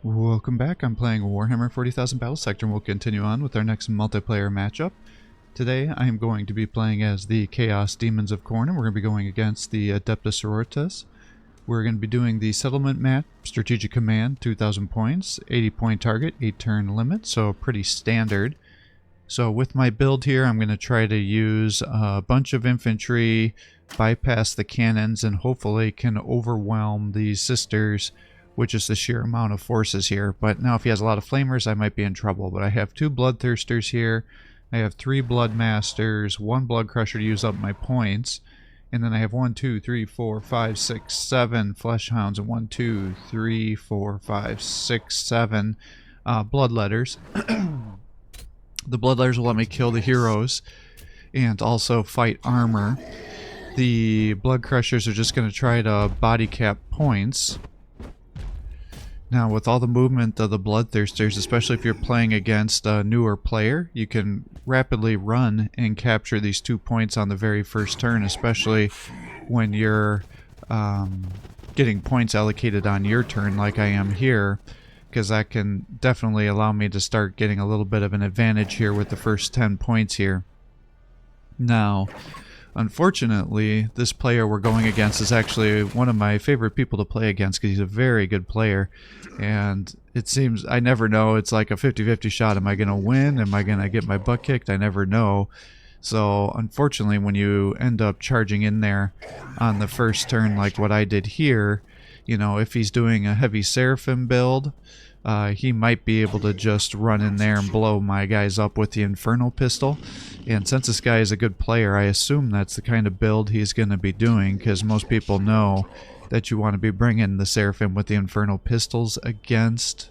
Welcome back. I'm playing Warhammer 40,000 Battlesector, and we'll continue on with our next multiplayer matchup. Today I am going to be playing as the Chaos Demons of Khorne, and we're going to be going against the Adepta Sororitas. We're going to be doing the Settlement map, Strategic Command, 2,000 points, 80 point target, 8 turn limit, so pretty standard. So with my build here, I'm going to try to use a bunch of infantry, bypass the cannons, and hopefully can overwhelm these sisters, which is the sheer amount of forces here. But now if he has a lot of flamers, I might be in trouble. But I have 2 bloodthirsters here, I have 3 bloodmasters, 1 blood crusher to use up my points, and then I have 1, 2, 3, 4, 5, 6, 7 flesh hounds, and 1, 2, 3, 4, 5, 6, 7 bloodletters. The bloodletters will let me kill the heroes and also fight armor. The blood crushers are just going to try to body cap points. Now, with all the movement of the bloodthirsters, especially if you're playing against a newer player, you can rapidly run and capture these 2 points on the very first turn, especially when you're getting points allocated on your turn like I am here, because that can definitely allow me to start getting a little bit of an advantage here with the first 10 points here. Now, unfortunately, this player we're going against is actually one of my favorite people to play against because he's a very good player. And it seems, I never know, it's like a 50-50 shot. Am I going to win? Am I going to get my butt kicked? I never know. So, unfortunately, when you end up charging in there on the first turn like what I did here, you know, if he's doing a heavy Seraphim build, he might be able to just run in there and blow my guys up with the Infernal Pistol. And since this guy is a good player, I assume that's the kind of build he's going to be doing, because most people know that you want to be bringing the Seraphim with the Infernal Pistols against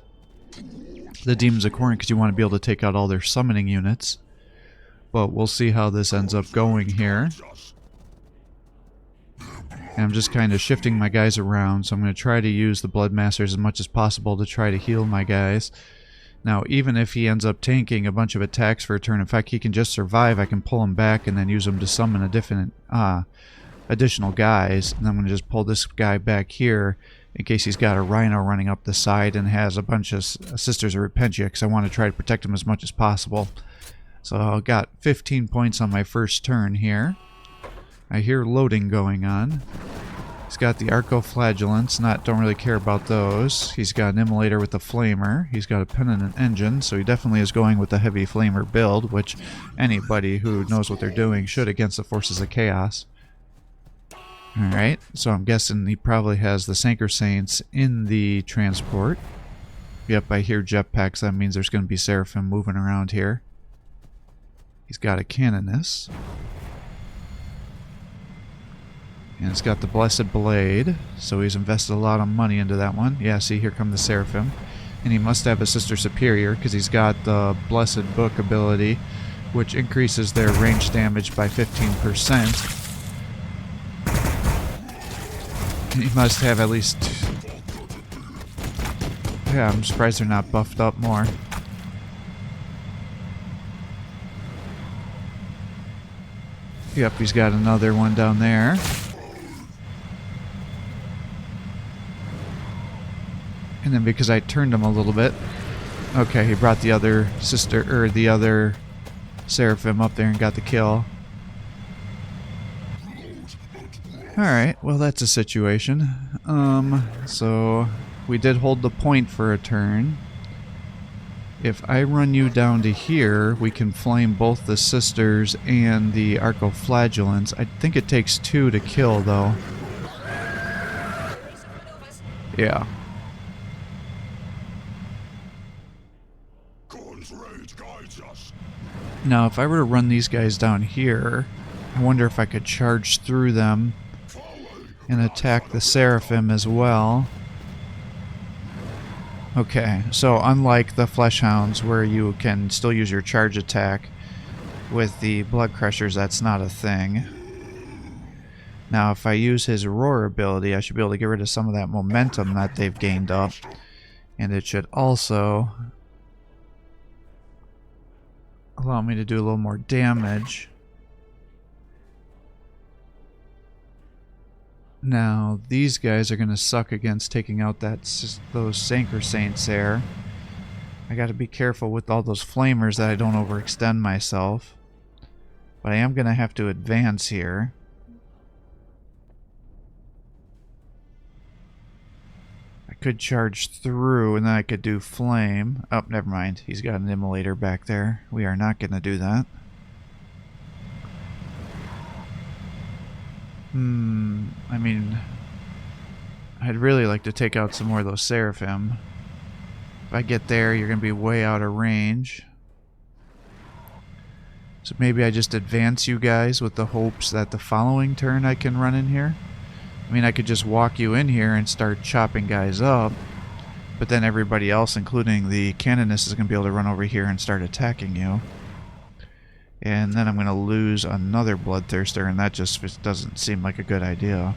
the Demons of Khorne, because you want to be able to take out all their summoning units. But we'll see how this ends up going here. And I'm just kind of shifting my guys around, so I'm going to try to use the Bloodmasters as much as possible to try to heal my guys. Now, even if he ends up tanking a bunch of attacks for a turn, in fact, he can just survive, I can pull him back and then use him to summon a different, additional guys. And I'm going to just pull this guy back here in case he's got a Rhino running up the side and has a bunch of Sisters of Repentia, because I want to try to protect him as much as possible. So I got 15 points on my first turn here. I hear loading going on. He's got the Arco-Flagellants, don't really care about those. He's got an Immolator with a Flamer. He's got a Penitent Engine, so he definitely is going with the heavy Flamer build, which anybody who knows what they're doing should against the Forces of Chaos. Alright, so I'm guessing he probably has the Sanker Saints in the transport. Yep, I hear jetpacks, that means there's going to be Seraphim moving around here. He's got a Canoness. And it's got the Blessed Blade, so he's invested a lot of money into that one. Yeah, see, here come the Seraphim. And he must have a Sister Superior, because he's got the Blessed Book ability, which increases their range damage by 15%. He must have at least... Yeah, I'm surprised they're not buffed up more. Yep, he's got another one down there. And then because I turned him a little bit... Okay, he brought the other sister, or the other Seraphim up there and got the kill. Alright, well that's a situation. So we did hold the point for a turn. If I run you down to here, we can flame both the sisters and the Arco-Flagellants. I think it takes 2 to kill, though. Yeah. Now, if I were to run these guys down here, I wonder if I could charge through them and attack the Seraphim as well. Okay, so unlike the Flesh Hounds, where you can still use your charge attack, with the Blood Crushers, that's not a thing. Now, if I use his Roar ability, I should be able to get rid of some of that momentum that they've gained up. And it should also allow me to do a little more damage. Now, these guys are going to suck against taking out those Sanker Saints there. I got to be careful with all those flamers that I don't overextend myself. But I am going to have to advance here. I could charge through and then I could do flame. Oh, never mind. He's got an immolator back there. We are not going to do that. I mean, I'd really like to take out some more of those Seraphim. If I get there, you're going to be way out of range. So maybe I just advance you guys with the hopes that the following turn I can run in here. I mean, I could just walk you in here and start chopping guys up. But then everybody else, including the Canonist, is going to be able to run over here and start attacking you. And then I'm going to lose another Bloodthirster, and that just doesn't seem like a good idea.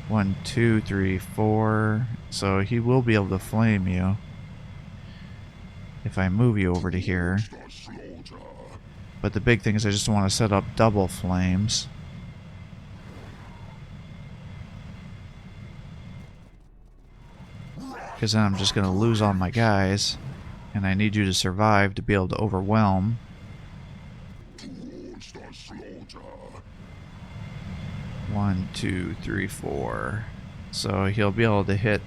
1, 2, 3, 4. So he will be able to flame you if I move you over to here. But the big thing is I just want to set up double flames. Because then I'm just going to lose all my guys. And I need you to survive to be able to overwhelm. 1, 2, 3, 4. So he'll be able to hit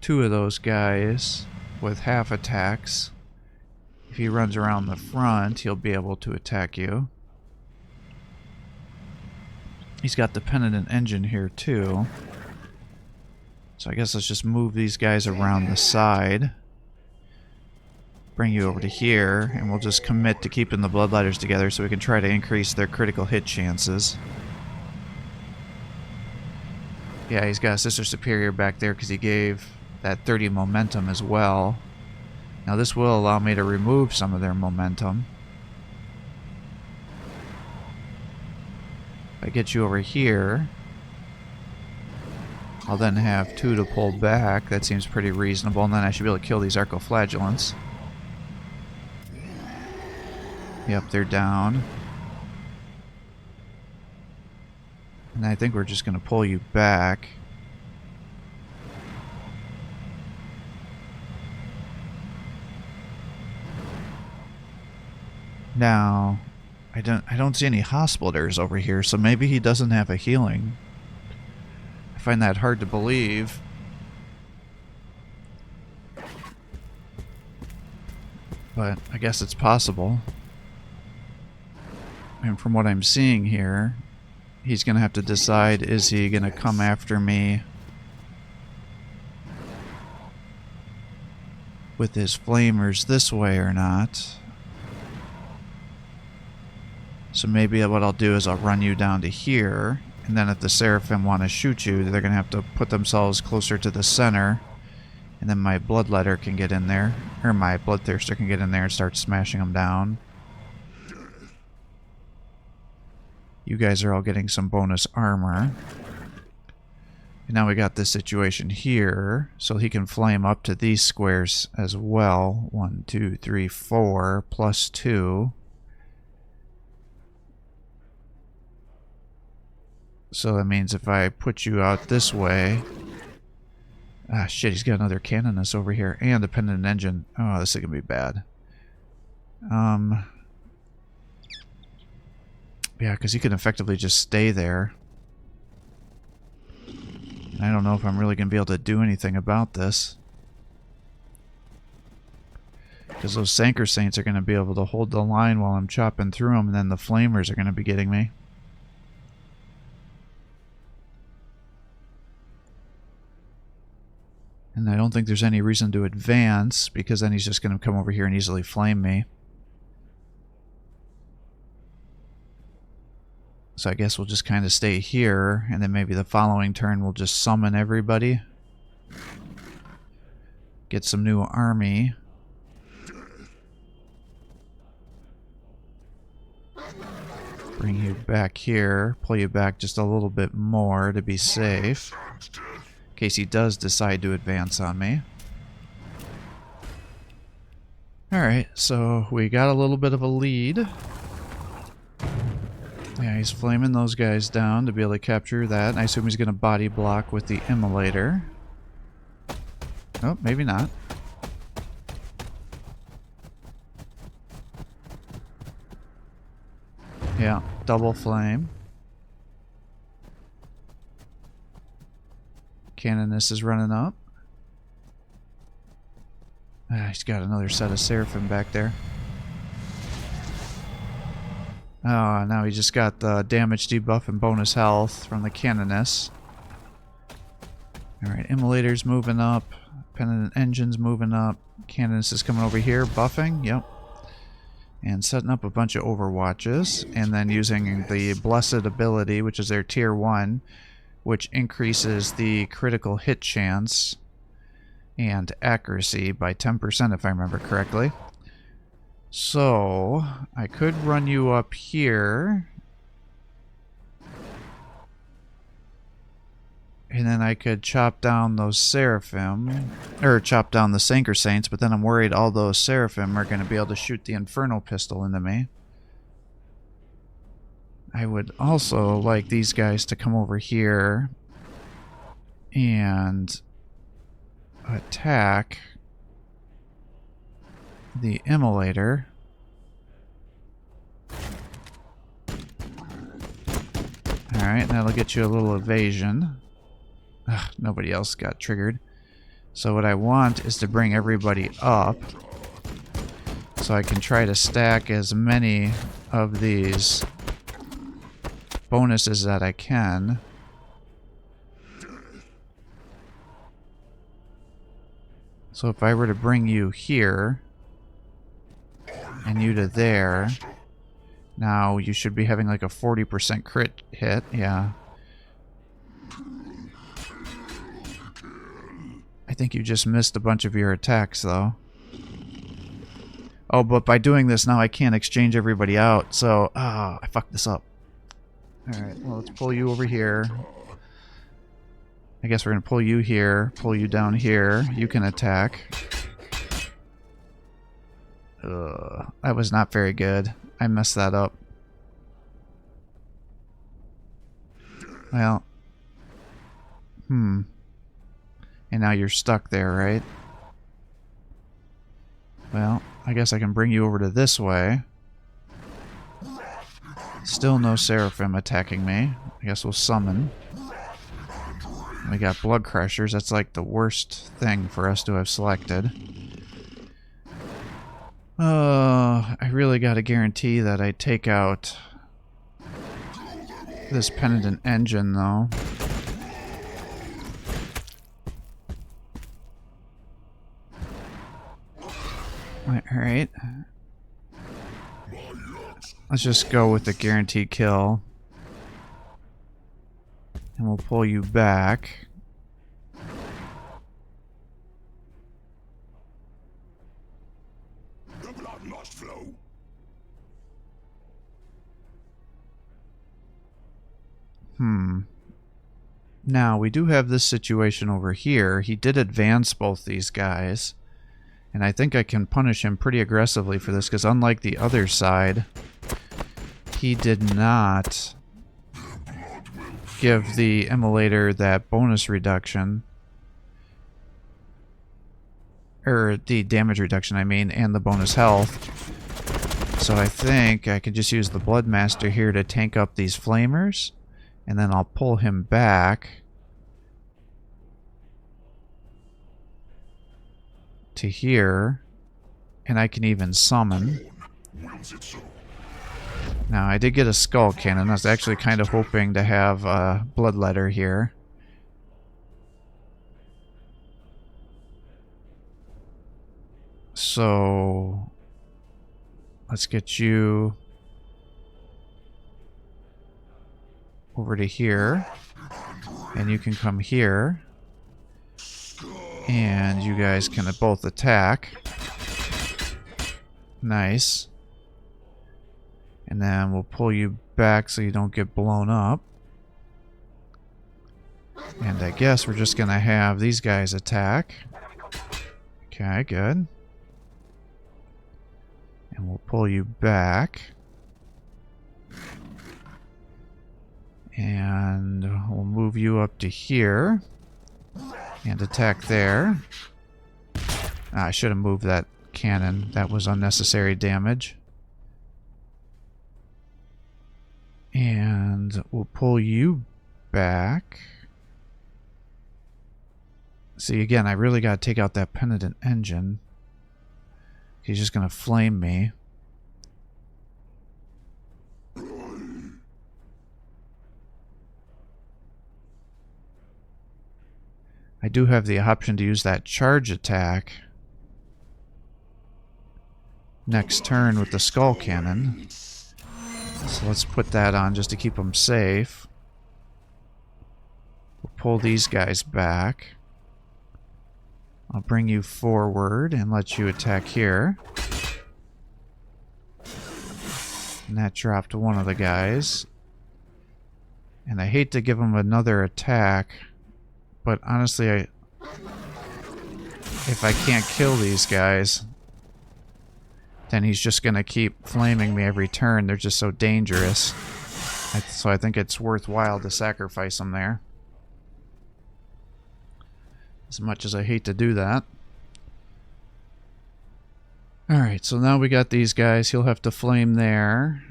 2 of those guys with half attacks. If he runs around the front, he'll be able to attack you. He's got the Penitent Engine here too. So I guess let's just move these guys around the side. Bring you over to here, and we'll just commit to keeping the Bloodlighters together so we can try to increase their critical hit chances. Yeah, he's got a Sister Superior back there because he gave that 30 momentum as well. Now this will allow me to remove some of their momentum. If I get you over here, I'll then have 2 to pull back. That seems pretty reasonable, and then I should be able to kill these Arcoflagellants. Yep, they're down. And I think we're just going to pull you back. Now, I don't see any Hospitalers over here, so maybe he doesn't have a healing. I find that hard to believe. But I guess it's possible. And from what I'm seeing here, he's going to have to decide, is he going to come after me with his flamers this way or not? So maybe what I'll do is I'll run you down to here, and then if the Seraphim want to shoot you, they're going to have to put themselves closer to the center, and then my Bloodletter can get in there, or my Bloodthirster can get in there and start smashing them down. You guys are all getting some bonus armor. And now we got this situation here, so he can flame up to these squares as well. 1, 2, 3, 4, plus 2. So that means if I put you out this way... Ah, shit, he's got another Canonist over here. And a Penitent Engine. Oh, this is going to be bad. Yeah, because he can effectively just stay there. I don't know if I'm really going to be able to do anything about this. Because those Sanker Saints are going to be able to hold the line while I'm chopping through them, and then the Flamers are going to be getting me. And I don't think there's any reason to advance, because then he's just going to come over here and easily flame me. So I guess we'll just kind of stay here, and then maybe the following turn we'll just summon everybody. Get some new army. Bring you back here, pull you back just a little bit more to be safe. In case he does decide to advance on me. Alright, so we got a little bit of a lead. Yeah, he's flaming those guys down to be able to capture that. I assume he's going to body block with the immolator. Oh, maybe not. Yeah, double flame. Canonist is running up. Ah, he's got another set of Seraphim back there. Oh, now he just got the damage debuff and bonus health from the Canonist. Alright, Immolator's moving up. Penitent Engine's moving up. Canonist is coming over here, buffing. Yep. And setting up a bunch of overwatches. And then using the Blessed ability, which is their tier 1, which increases the critical hit chance and accuracy by 10% if I remember correctly. So, I could run you up here. And then I could chop down those Seraphim, or chop down the Sanker Saints, but then I'm worried all those Seraphim are going to be able to shoot the Infernal Pistol into me. I would also like these guys to come over here and attack the Immolator. Alright, that'll get you a little evasion. Ugh, nobody else got triggered. So what I want is to bring everybody up so I can try to stack as many of these bonuses that I can. So if I were to bring you here and you to there, now you should be having like a 40% crit hit. Yeah. I think you just missed a bunch of your attacks, though. Oh, but by doing this now I can't exchange everybody out, so... Oh, I fucked this up. Alright, well, let's pull you over here. I guess we're going to pull you here, pull you down here. You can attack. That was not very good. I messed that up. Well. And now you're stuck there, right? Well, I guess I can bring you over to this way. Still no Seraphim attacking me. I guess we'll summon. We got Blood Crushers. That's like the worst thing for us to have selected. I really got to guarantee that I take out this Penitent Engine, though. Alright. Let's just go with the guaranteed kill. And we'll pull you back. The blood must flow. Now, we do have this situation over here. He did advance both these guys. And I think I can punish him pretty aggressively for this, because unlike the other side, he did not give the Immolator that bonus reduction. Or the damage reduction, I mean, and the bonus health. So I think I could just use the Bloodmaster here to tank up these Flamers. And then I'll pull him back to here, and I can even summon. Now, I did get a Skull Cannon. I was actually kind of hoping to have a Bloodletter here. So, let's get you over to here, and you can come here. And you guys can both attack. Nice. And then we'll pull you back so you don't get blown up. And I guess we're just going to have these guys attack. Okay, good. And we'll pull you back. And we'll move you up to here. And attack there. I should have moved that cannon. That was unnecessary damage. And we'll pull you back. See, again, I really got to take out that penitent engine. He's just going to flame me. I do have the option to use that charge attack next turn with the skull cannon. So let's put that on just to keep them safe. We'll pull these guys back. I'll bring you forward and let you attack here. And that dropped one of the guys. And I hate to give him another attack, but honestly, if I can't kill these guys, then he's just going to keep flaming me every turn. They're just so dangerous. So I think it's worthwhile to sacrifice them there. As much as I hate to do that. Alright, so now we got these guys. He'll have to flame there.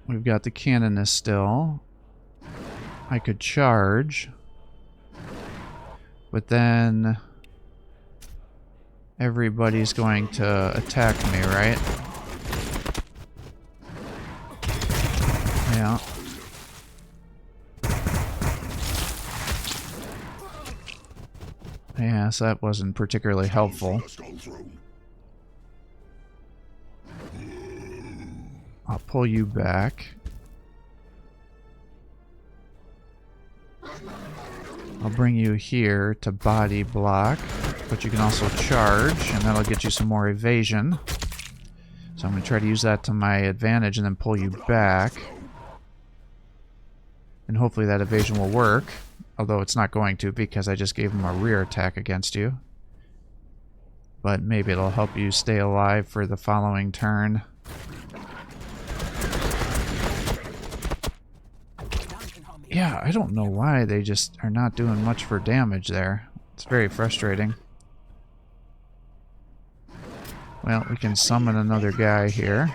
We've got the canonist still. I could charge. But then everybody's going to attack me, right? Yeah. Yeah, so that wasn't particularly helpful. I'll pull you back. I'll bring you here to body block, but you can also charge, and that'll get you some more evasion. So I'm going to try to use that to my advantage and then pull you back. And hopefully that evasion will work. Although it's not going to because I just gave him a rear attack against you. But maybe it'll help you stay alive for the following turn. Yeah, I don't know why they just are not doing much for damage there. It's very frustrating. Well, we can summon another guy here.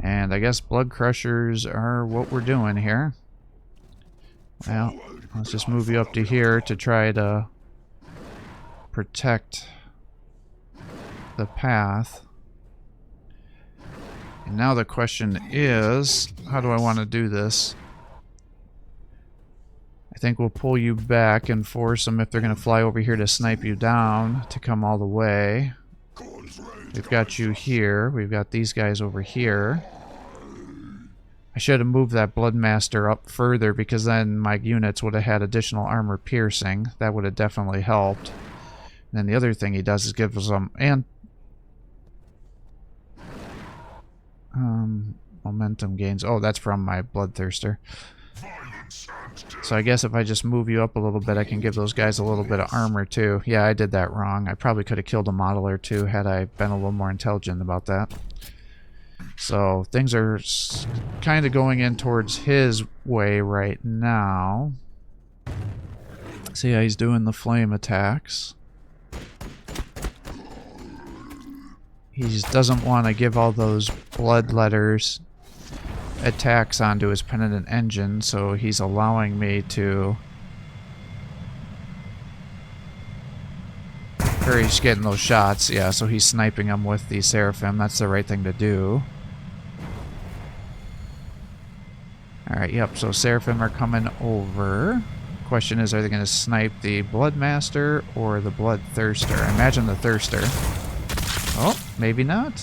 And I guess blood crushers are what we're doing here. Well, let's just move you up to here to try to protect the path. And now the question is, how do I want to do this? I think we'll pull you back and force them, if they're going to fly over here, to snipe you down, to come all the way. We've got you here. We've got these guys over here. I should have moved that Bloodmaster up further because then my units would have had additional armor piercing. That would have definitely helped. And then the other thing he does is gives them momentum gains. Oh, that's from my Bloodthirster. So I guess if I just move you up a little bit, I can give those guys a little bit of armor too. Yeah, I did that wrong. I probably could have killed a model or two had I been a little more intelligent about that. So things are kind of going in towards his way right now. See how he's doing the flame attacks. He just doesn't want to give all those blood letters attacks onto his penitent engine, so he's allowing me to... Or he's getting those shots, yeah, so he's sniping them with the Seraphim. That's the right thing to do. Alright, yep, so Seraphim are coming over. Question is, are they going to snipe the Bloodmaster or the Bloodthirster? I imagine the Thirster. Oh, maybe not.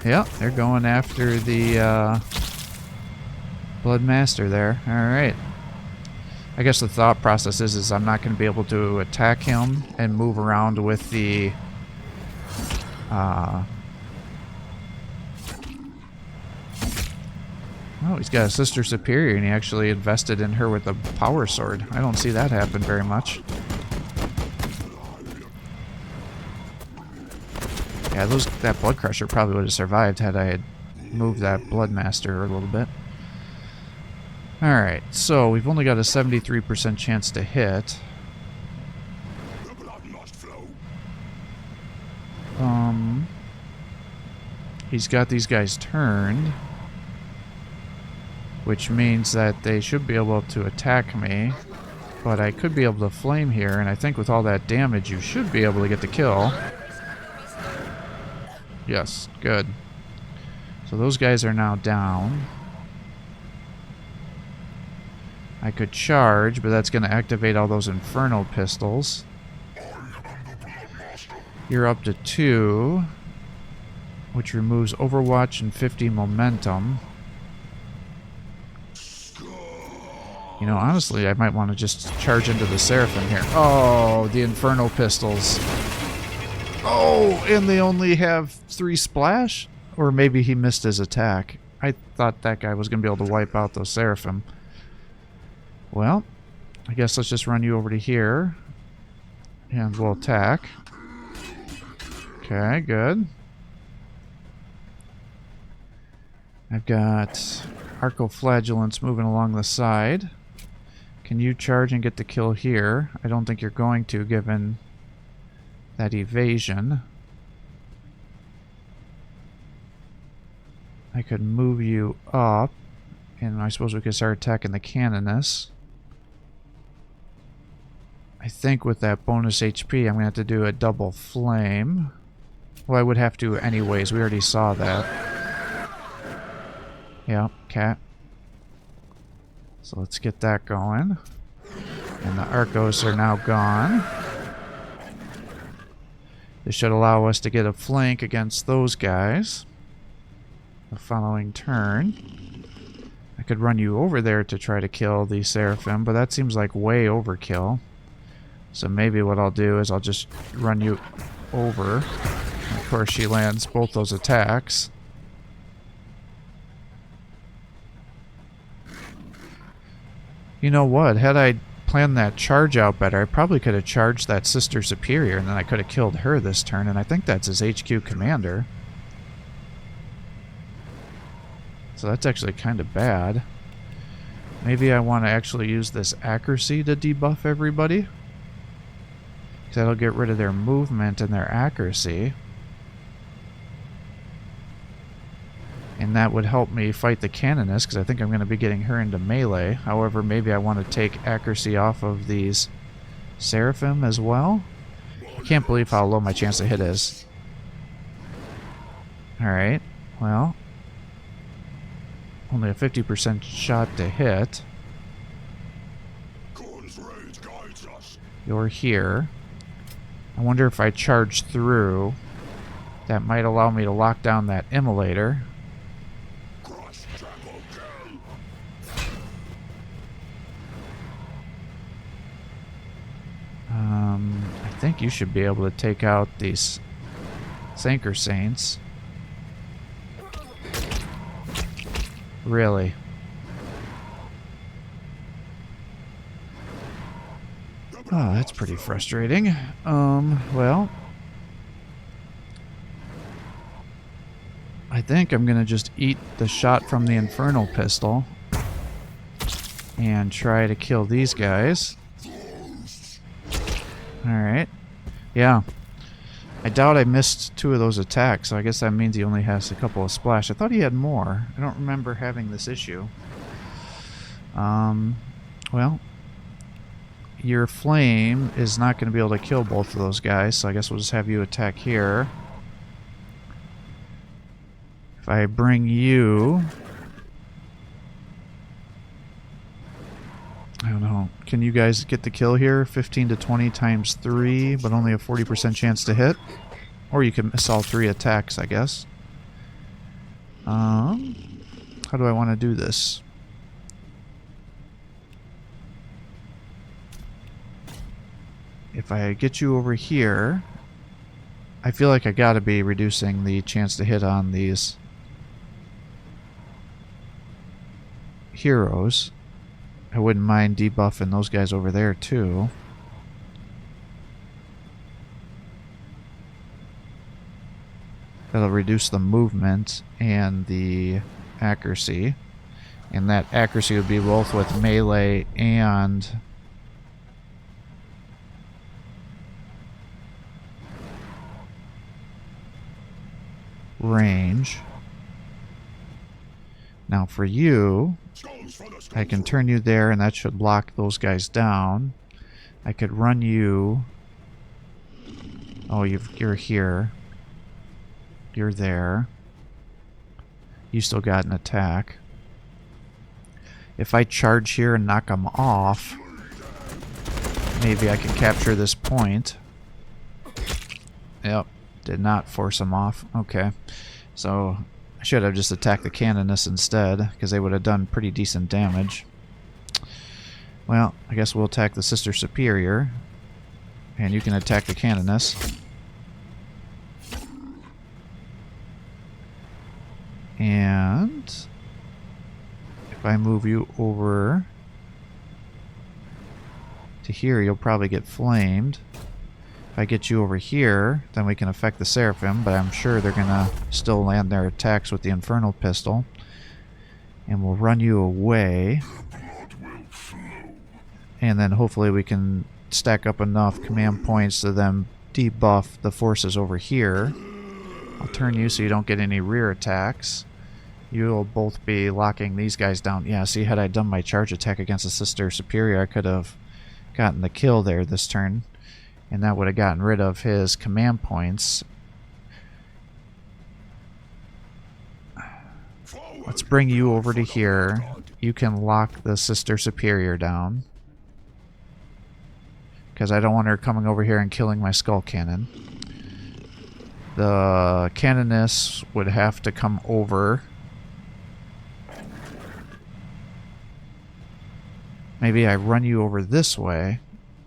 Yep, they're going after the Bloodmaster there. Alright. I guess the thought process is I'm not going to be able to attack him and move around with the Oh, he's got a Sister Superior, and he actually invested in her with a power sword. I don't see that happen very much. Yeah, that Blood Crusher probably would have survived had I had moved that Bloodmaster a little bit. Alright, so we've only got a 73% chance to hit. He's got these guys turned, which means that they should be able to attack me, but I could be able to flame here, and I think with all that damage you should be able to get the kill. Yes, good. So those guys are now down. I could charge, but that's going to activate all those Inferno pistols. You're up to 2, which removes Overwatch and 50 momentum. You know, honestly, I might want to just charge into the Seraphim here. Oh, the Inferno pistols. Oh, and they only have 3 splash? Or maybe he missed his attack. I thought that guy was going to be able to wipe out those Seraphim. Well, I guess let's just run you over to here. And we'll attack. Okay, good. I've got Arcoflagellants moving along the side. Can you charge and get the kill here? I don't think you're going to, given that evasion. I could move you up, and I suppose we could start attacking the Canoness. I think with that bonus HP, I'm going to have to do a double flame. Well, I would have to anyways. We already saw that. Yeah, cat. So let's get that going. And the Arcos are now gone. This should allow us to get a flank against those guys. The following turn. I could run you over there to try to kill the Seraphim, but that seems like way overkill. So maybe what I'll do is I'll just run you over. Of course, she lands both those attacks. You know what? Had I planned that charge out better, I probably could have charged that Sister Superior, and then I could have killed her this turn, and I think that's his HQ commander. So that's actually kind of bad. Maybe I want to actually use this accuracy to debuff everybody. Because that'll get rid of their movement and their accuracy. And that would help me fight the Canoness, because I think I'm going to be getting her into melee. However, maybe I want to take accuracy off of these Seraphim as well. I can't believe how low my chance to hit is. Alright, well. Only a 50% shot to hit. You're here. I wonder if I charge through, that might allow me to lock down that Immolator. I think you should be able to take out these Sanker Saints. Really? Oh, that's pretty frustrating. Well, I think I'm gonna just eat the shot from the Infernal Pistol and try to kill these guys. Alright. Yeah. I doubt I missed 2 of those attacks, so I guess that means he only has a couple of splash. I thought he had more. I don't remember having this issue. Well, your flame is not going to be able to kill both of those guys, so I guess we'll just have you attack here. If I bring you... I don't know. Can you guys get the kill here? 15 to 20 times 3, but only a 40% chance to hit. Or you can miss all 3 attacks, I guess. How do I want to do this? If I get you over here, I feel like I gotta be reducing the chance to hit on these heroes. I wouldn't mind debuffing those guys over there too. That'll reduce the movement and the accuracy. And that accuracy would be both with melee and range. Now for you, I can turn you there and that should lock those guys down. I could run you. Oh, you're here. You're there. You still got an attack. If I charge here and knock them off, maybe I can capture this point. Yep, did not force them off. Okay, so I should have just attacked the Canoness instead, because they would have done pretty decent damage. Well, I guess we'll attack the Sister Superior, and you can attack the Canoness. And if I move you over to here, you'll probably get flamed. If I get you over here, then we can affect the Seraphim, but I'm sure they're gonna still land their attacks with the Infernal Pistol. And we'll run you away. And then hopefully we can stack up enough command points to then debuff the forces over here. I'll turn you so you don't get any rear attacks. You'll both be locking these guys down. Yeah, see, had I done my charge attack against the Sister Superior, I could have gotten the kill there this turn. And that would have gotten rid of his command points. Let's bring you over to here. You can lock the Sister Superior down, because I don't want her coming over here and killing my Skull Cannon. The Canoness would have to come over. Maybe I run you over this way,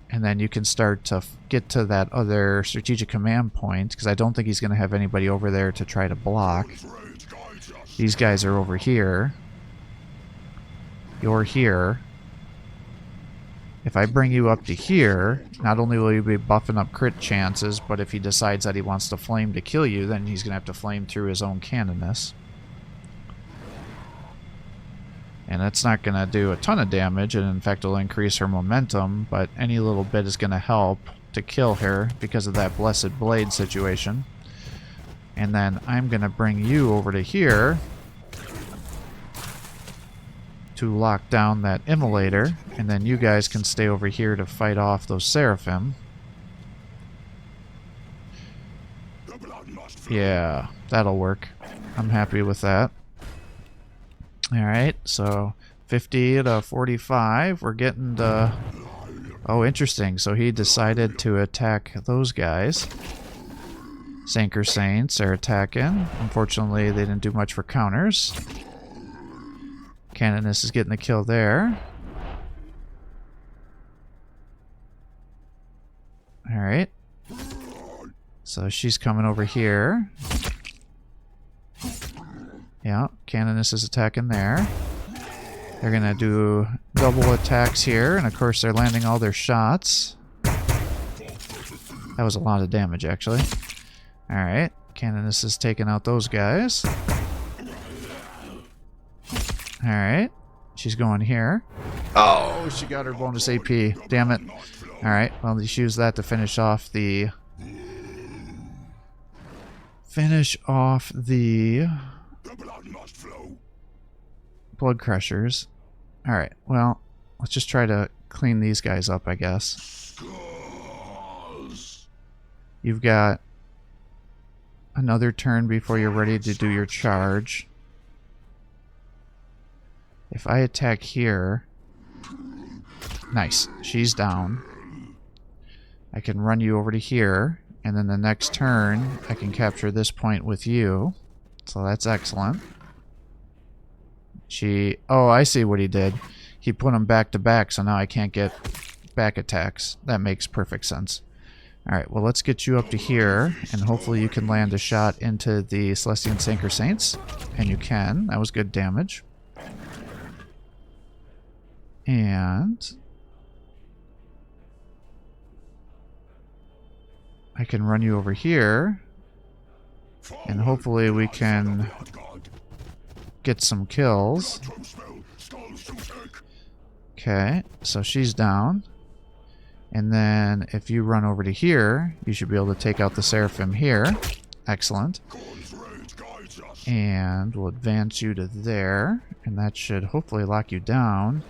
and then you can start to get to that other strategic command point, because I don't think he's going to have anybody over there to try to block. These guys are over here. You're here. If I bring you up to here, not only will you be buffing up crit chances, but if he decides that he wants to flame to kill you, then he's going to have to flame through his own Canoness. And that's not going to do a ton of damage, and in fact will increase her momentum, but any little bit is going to help to kill her because of that Blessed Blade situation. And then I'm going to bring you over to here to lock down that Immolator, and then you guys can stay over here to fight off those Seraphim. Yeah, that'll work. I'm happy with that. Alright, so 50 to 45. We're getting to... Oh, interesting. So he decided to attack those guys. Sanker Saints are attacking. Unfortunately, they didn't do much for counters. Canoness is getting the kill there. Alright. So she's coming over here. Yeah, Canoness is attacking there. They're going to do double attacks here, and of course they're landing all their shots. That was a lot of damage, actually. Alright, Canoness is taking out those guys. Alright, she's going here. Oh, she got her bonus AP. Damn it. Alright, well, let's use that to finish off the... Blood Crushers. Alright, well, let's just try to clean these guys up, I guess. You've got another turn before you're ready to do your charge. If I attack here... Nice, she's down. I can run you over to here, and then the next turn I can capture this point with you. So that's excellent. Oh, I see what he did. He put them back to back, so now I can't get back attacks. That makes perfect sense. Alright, well, let's get you up to here, and hopefully you can land a shot into the Celestian Sanker Saints. And you can. That was good damage. And I can run you over here. And hopefully we can get some kills. Okay, so she's down. And then if you run over to here, you should be able to take out the Seraphim here. Excellent. And we'll advance you to there. And that should hopefully lock you down.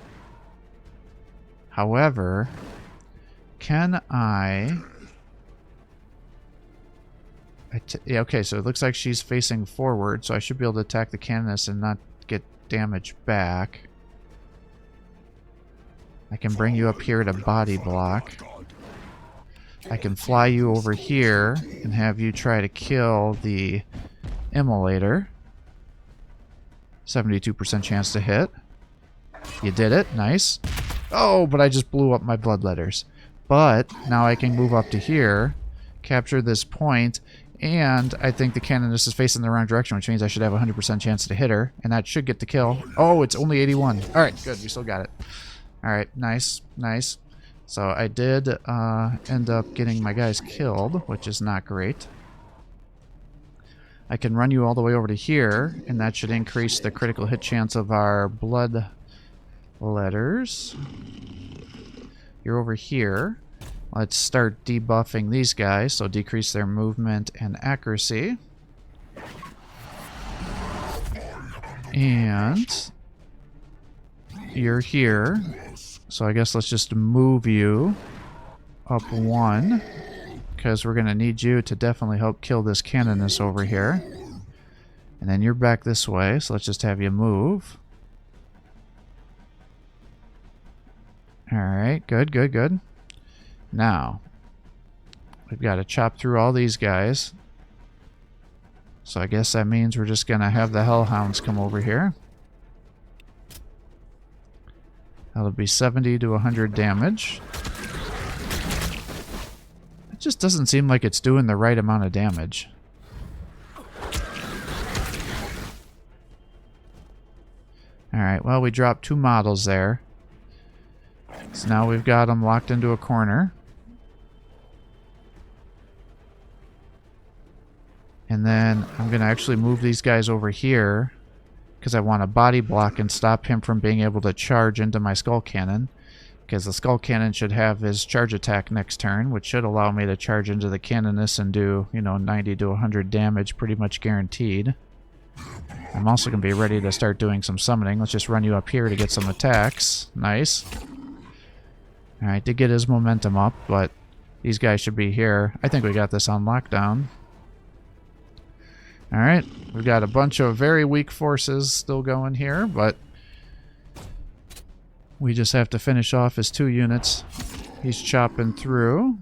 However, can yeah, okay, so it looks like she's facing forward, so I should be able to attack the canoness and not get damage back. I can bring you up here to body block. I can fly you over here and have you try to kill the immolator. 72% chance to hit. You did it. Nice. Oh, but I just blew up my bloodletters. But now I can move up to here, capture this point, and I think the canoness is facing the wrong direction, which means I should have a 100% chance to hit her, and that should get the kill. Oh, it's only 81. All right, good. We still got it. All right, nice, nice. So I did end up getting my guys killed, which is not great. I can run you all the way over to here, and that should increase the critical hit chance of our blood letters. You're over here. Let's start debuffing these guys, so decrease their movement and accuracy. And you're here, so I guess let's just move you up one, because we're going to need you to definitely help kill this canoness over here. And then you're back this way, so let's just have you move. Alright, good, good, good. Now, we've got to chop through all these guys. So I guess that means we're just going to have the Hellhounds come over here. That'll be 70 to 100 damage. It just doesn't seem like it's doing the right amount of damage. Alright, well, we dropped 2 models there. So now we've got them locked into a corner. And then I'm going to actually move these guys over here because I want to body block and stop him from being able to charge into my Skull Cannon. Because the Skull Cannon should have his charge attack next turn, which should allow me to charge into the Canoness and do, 90 to 100 damage pretty much guaranteed. I'm also going to be ready to start doing some summoning. Let's just run you up here to get some attacks. Nice. Alright, did get his momentum up, but these guys should be here. I think we got this on lockdown. Alright, we've got a bunch of very weak forces still going here, but we just have to finish off his 2 units. He's chopping through.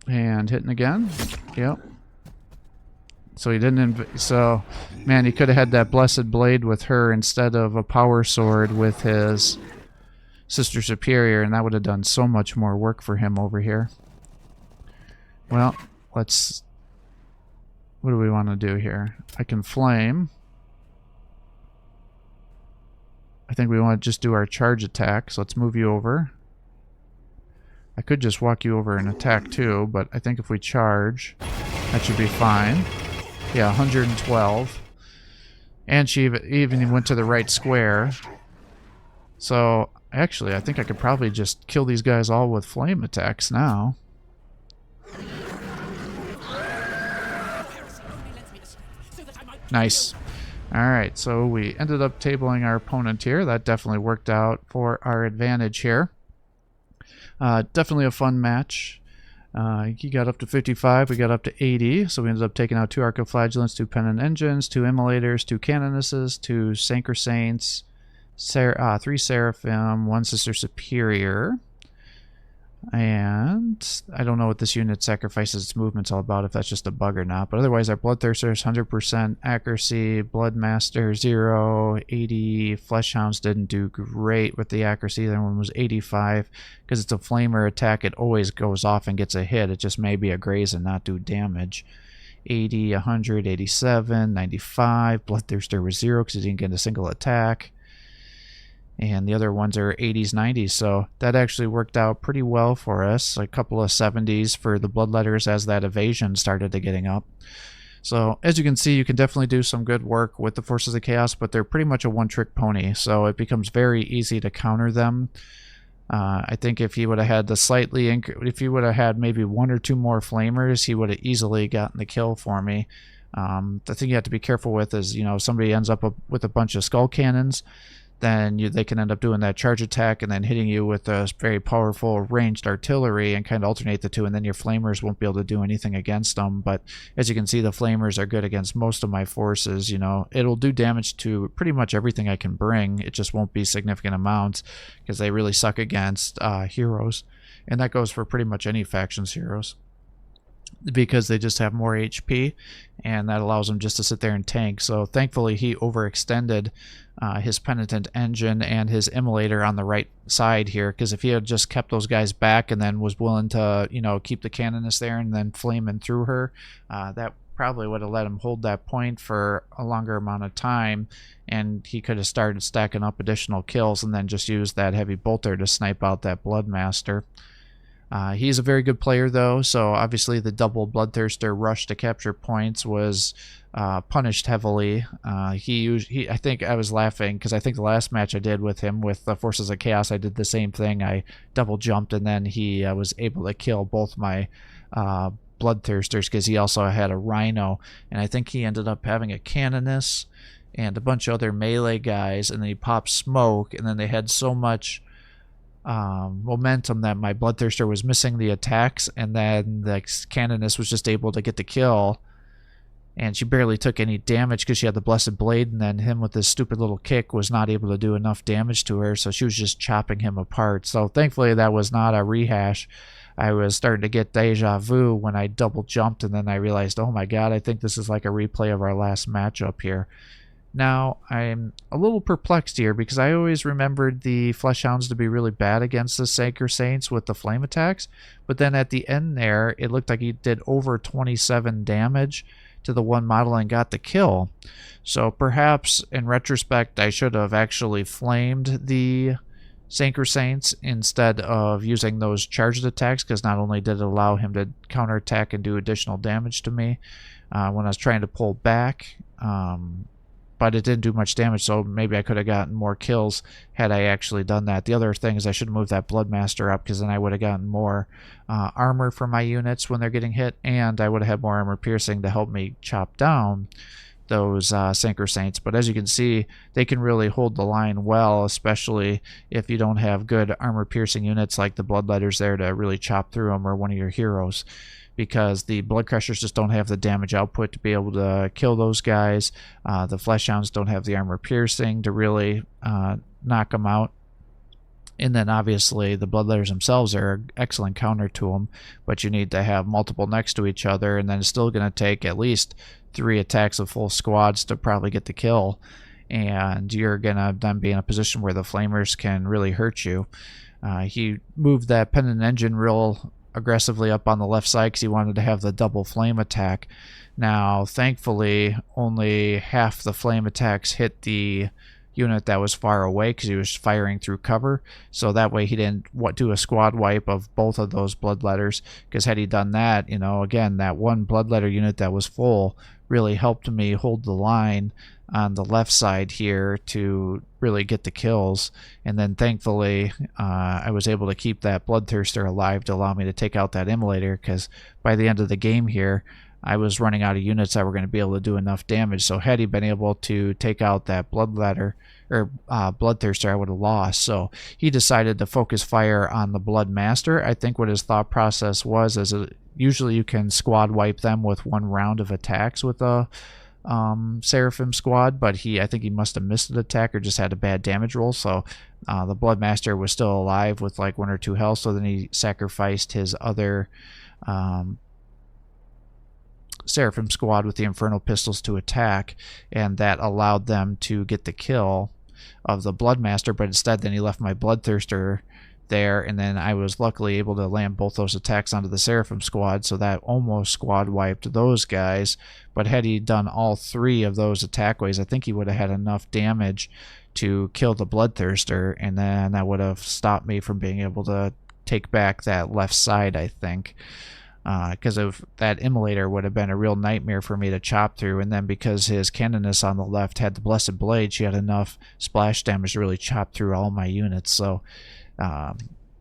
And hitting again. Yep. So he didn't... So, man, he could have had that Blessed Blade with her instead of a Power Sword with his Sister Superior, and that would have done so much more work for him over here. Well, let's... What do we want to do here? I can flame. I think we want to just do our charge attack, so let's move you over. I could just walk you over and attack too, but I think if we charge, that should be fine. Yeah, 112. And she even went to the right square. So, actually, I think I could probably just kill these guys all with flame attacks now. Nice. Alright, so we ended up tabling our opponent here. That definitely worked out for our advantage here. Definitely a fun match. He got up to 55, we got up to 80, so we ended up taking out 2 Archoflagellants, 2 Pennant Engines, 2 Immolators, 2 Canonesses, 2 Sanker Saints, 3 Seraphim, 1 Sister Superior. And I don't know what this unit sacrifices its movement's all about, if that's just a bug or not. But otherwise, our Bloodthirsters, 100% accuracy, Bloodmaster, 0, 80. Fleshhounds didn't do great with the accuracy. The other one was 85. Because it's a flamer attack, it always goes off and gets a hit. It just may be a graze and not do damage. 80, 100, 87, 95. Bloodthirster was 0 because he didn't get a single attack. And the other ones are 80s, 90s, so that actually worked out pretty well for us. A couple of 70s for the Bloodletters as that evasion started to getting up. So as you can see, you can definitely do some good work with the Forces of Chaos, but they're pretty much a one-trick pony, so it becomes very easy to counter them. I think if he would have had if he would have had maybe 1 or 2 more flamers, he would have easily gotten the kill for me. The thing you have to be careful with is, if somebody ends up with a bunch of skull cannons, then they can end up doing that charge attack and then hitting you with a very powerful ranged artillery and kind of alternate the two, and then your flamers won't be able to do anything against them. But as you can see, the flamers are good against most of my forces. It'll do damage to pretty much everything I can bring. It just won't be significant amounts because they really suck against heroes, and that goes for pretty much any faction's heroes, because they just have more HP, and that allows them just to sit there and tank. So thankfully he overextended his Penitent Engine and his Immolator on the right side here, because if he had just kept those guys back and then was willing to keep the Canoness there and then flaming through her, that probably would have let him hold that point for a longer amount of time, and he could have started stacking up additional kills and then just used that heavy bolter to snipe out that Bloodmaster. He's a very good player, though, so obviously the double Bloodthirster rush to capture points was punished heavily. I think I was laughing because I think the last match I did with him with the Forces of Chaos, I did the same thing. I double jumped, and then he was able to kill both my Bloodthirsters because he also had a Rhino, and I think he ended up having a Canoness and a bunch of other melee guys, and then he popped smoke, and then they had so much momentum that my Bloodthirster was missing the attacks, and then the Canoness was just able to get the kill, and she barely took any damage because she had the Blessed Blade, and then him with his stupid little kick was not able to do enough damage to her, so she was just chopping him apart. So thankfully that was not a rehash. I was starting to get deja vu when I double jumped, and then I realized, oh my god, I think this is like a replay of our last matchup here. Now, I'm a little perplexed here because I always remembered the Fleshhounds to be really bad against the Sacred Saints with the flame attacks, but then at the end there, it looked like he did over 27 damage to the one model and got the kill. So perhaps, in retrospect, I should have actually flamed the Sacred Saints instead of using those charged attacks, because not only did it allow him to counterattack and do additional damage to me when I was trying to pull back, but it didn't do much damage, so maybe I could have gotten more kills had I actually done that. The other thing is I should have moved that Bloodmaster up, because then I would have gotten more armor for my units when they're getting hit, and I would have had more armor piercing to help me chop down those Sacred Saints. But as you can see, they can really hold the line well, especially if you don't have good armor piercing units like the Bloodletters there to really chop through them, or one of your heroes, because the Blood Crushers just don't have the damage output to be able to kill those guys. The Fleshhounds don't have the armor piercing to really knock them out. And then obviously the Bloodletters themselves are an excellent counter to them, but you need to have multiple next to each other, and then it's still going to take at least 3 attacks of full squads to probably get the kill, and you're going to then be in a position where the Flamers can really hurt you. He moved that Penitent Engine real aggressively up on the left side because he wanted to have the double flame attack. Now, thankfully, only half the flame attacks hit the unit that was far away because he was firing through cover, so that way he didn't do a squad wipe of both of those Bloodletters, because had he done that, again, that one Bloodletter unit that was full really helped me hold the line on the left side here to really get the kills. And then thankfully I was able to keep that Bloodthirster alive to allow me to take out that Immolator, because by the end of the game here I was running out of units that were going to be able to do enough damage. So had he been able to take out that Bloodletter or Bloodthirster, I would have lost. So he decided to focus fire on the Bloodmaster. I think what his thought process was is usually you can squad wipe them with 1 round of attacks with a Seraphim squad, but I think he must have missed an attack or just had a bad damage roll. So the Bloodmaster was still alive with like 1 or 2 health. So then he sacrificed his other Seraphim squad with the Infernal Pistols to attack, and that allowed them to get the kill of the Bloodmaster. But instead then he left my Bloodthirster there, and then I was luckily able to land both those attacks onto the Seraphim squad, so that almost squad wiped those guys. But had he done all 3 of those attack waves, I think he would have had enough damage to kill the Bloodthirster, and then that would have stopped me from being able to take back that left side, I think. Because of that Immolator would have been a real nightmare for me to chop through, and then because his Canoness on the left had the Blessed Blade, she had enough splash damage to really chop through all my units. So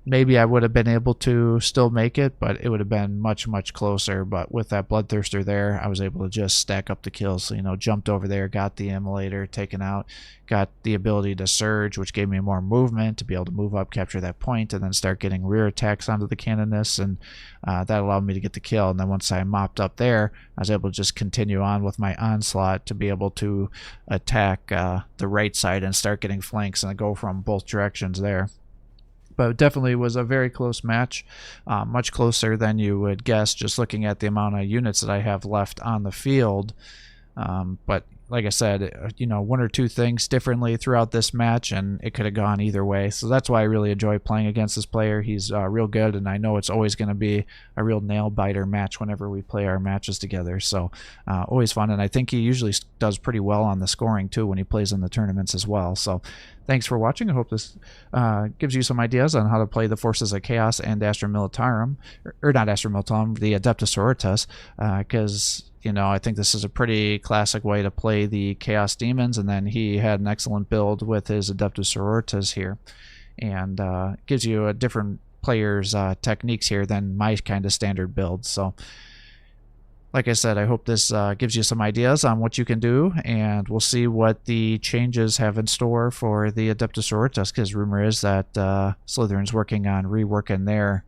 maybe I would have been able to still make it, but it would have been much, much closer. But with that Bloodthirster there, I was able to just stack up the kills. So, you know, jumped over there, got the Immolator taken out, got the ability to surge, which gave me more movement to be able to move up, capture that point, and then start getting rear attacks onto the Canoness, and that allowed me to get the kill. And then once I mopped up there, I was able to just continue on with my onslaught to be able to attack the right side and start getting flanks and go from both directions there. But it definitely was a very close match, much closer than you would guess just looking at the amount of units that I have left on the field. But like I said, you know, 1 or 2 things differently throughout this match, and it could have gone either way. So that's why I really enjoy playing against this player. He's real good, and I know it's always going to be a real nail-biter match whenever we play our matches together. So always fun, and I think he usually does pretty well on the scoring, too, when he plays in the tournaments as well. So thanks for watching. I hope this gives you some ideas on how to play the Forces of Chaos and Astra Militarum, or not Astra Militarum, the Adepta Sororitas, because you know, I think this is a pretty classic way to play the Chaos Demons, and then he had an excellent build with his Adepta Sororitas here, and gives you a different player's techniques here than my kind of standard build. So like I said, I hope this gives you some ideas on what you can do, and we'll see what the changes have in store for the Adepta Sororitas, because rumor is that Slytherin's working on reworking their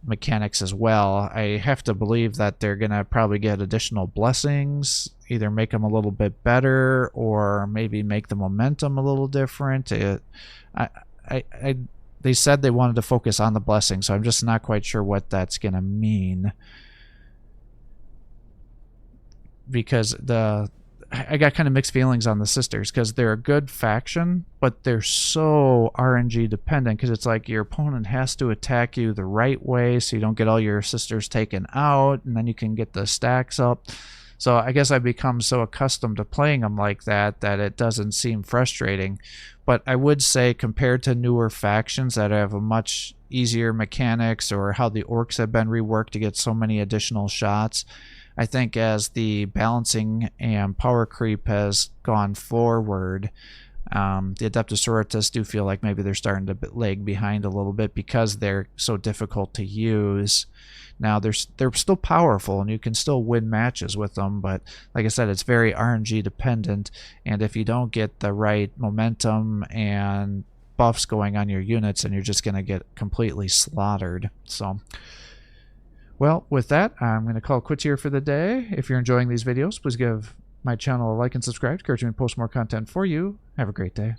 mechanics as well. I have to believe that they're gonna probably get additional blessings, either make them a little bit better or maybe make the momentum a little different. They said they wanted to focus on the blessing, so I'm just not quite sure what that's gonna mean, because I got kind of mixed feelings on the sisters, because they're a good faction, but they're so RNG dependent, because it's like your opponent has to attack you the right way so you don't get all your sisters taken out, and then you can get the stacks up. So I guess I've become so accustomed to playing them like that it doesn't seem frustrating. But I would say, compared to newer factions that have a much easier mechanics, or how the orcs have been reworked to get so many additional shots, I think as the balancing and power creep has gone forward, the Adepta Sororitas do feel like maybe they're starting to lag behind a little bit, because they're so difficult to use. Now they're still powerful, and you can still win matches with them, but like I said, it's very RNG dependent, and if you don't get the right momentum and buffs going on your units, and you're just going to get completely slaughtered. So well, with that, I'm going to call quits here for the day. If you're enjoying these videos, please give my channel a like and subscribe to encourage me to post more content for you. Have a great day.